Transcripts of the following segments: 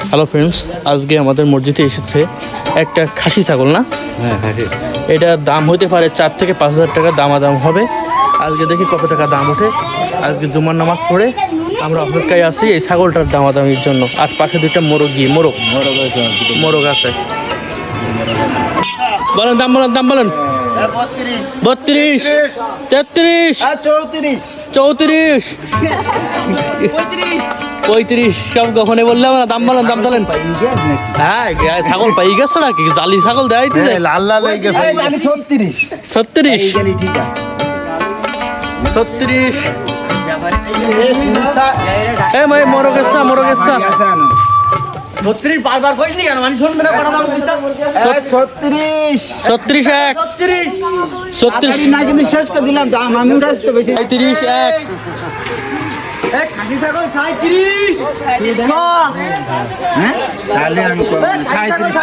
Hello friends, আজকে আমাদের মসজিদে এসেছে একটা খাসি ছাগল। না এটার দাম হতে পারে 4 থেকে 5,000 টাকা দামাদাম হবে। আজকে দেখি কত টাকা দাম ওঠে। আজকে জুমার নামাজ পড়ে আমরা অপেক্ষায় আছি এই ছাগলটার দামাদামির জন্য। আর পাশে দুইটা মোরগ আছে। বলেন দাম, দাম বলেন। 32, 33, 34, 35 সব কখনই বললাম না। দাম বলেন, দাম বলেন। হ্যাঁ, ছাগল পাই গেছে নাকি? জালি ছাগল দেয় লাল লাল 36, 36, 36। মোরগেসা 36 বারবার কইনি কেন? মানে শুনবে না কথা। 36, 36, 1, 36 না কিন্তু শেষ করে দিলাম দাম। আমি উঠাইতে বেশি 35, 1। খাসি ছাগল 37, হ্যাঁ তাহলে আমি 37।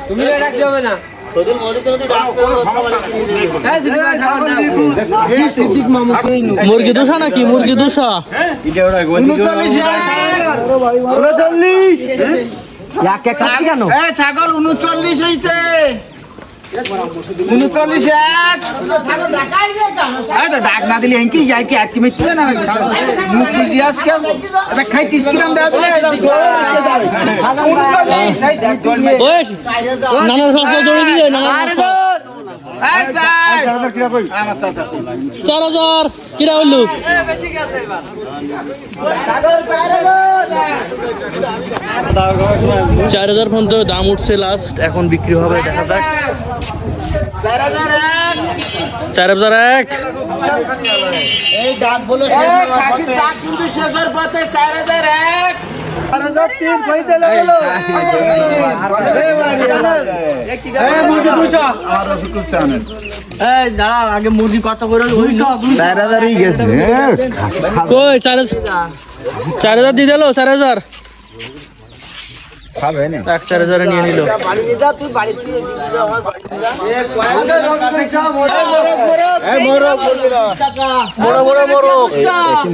তুমি ডাক যাবে না। মুরগি দোষা নাকি? মুরগি দোষা 39। ছাগল 39 হয়েছে। 39, 1। ডাক না দিলে কি যাই কি আটকে মিটছে না। মুখ দিয়ে আজকে খাই 30 গ্রাম দেওয়া নানার ফসল জড়িয়ে দিয়ে 4,000 কিরা বললু। 4,000 পর্যন্ত দাম উঠছে লাস্ট। এখন বিক্রি হবে, দেখা যাক। 4,001। এই ডাক বলে খাসি ডাক কিন্তু শেষের পথে 4,001। 4,003 কইতে লাগলো। মুরগি 200 আর রসুল চানেন। এই দাঁড়া, আগে মুরগি কত করে? 4,000 ই গেছে। কই 4,000 দিয়ে দিলো। 4,000 খাবে না। 4,000 নিয়ে নিল। বাড়ি নিয়ে যা, তুই বাড়ি থেকে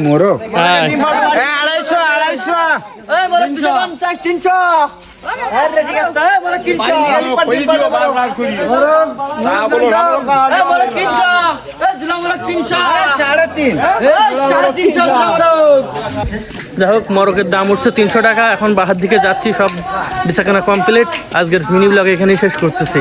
মোরগ। হ্যাঁ, 250। যাই হোক, মোরগের দাম উঠছে 300 টাকা। এখন বাহার দিকে যাচ্ছি, সব বেচাকেনা কমপ্লিট। আজকের মিনি ব্লগ এখানেই শেষ করতেছি।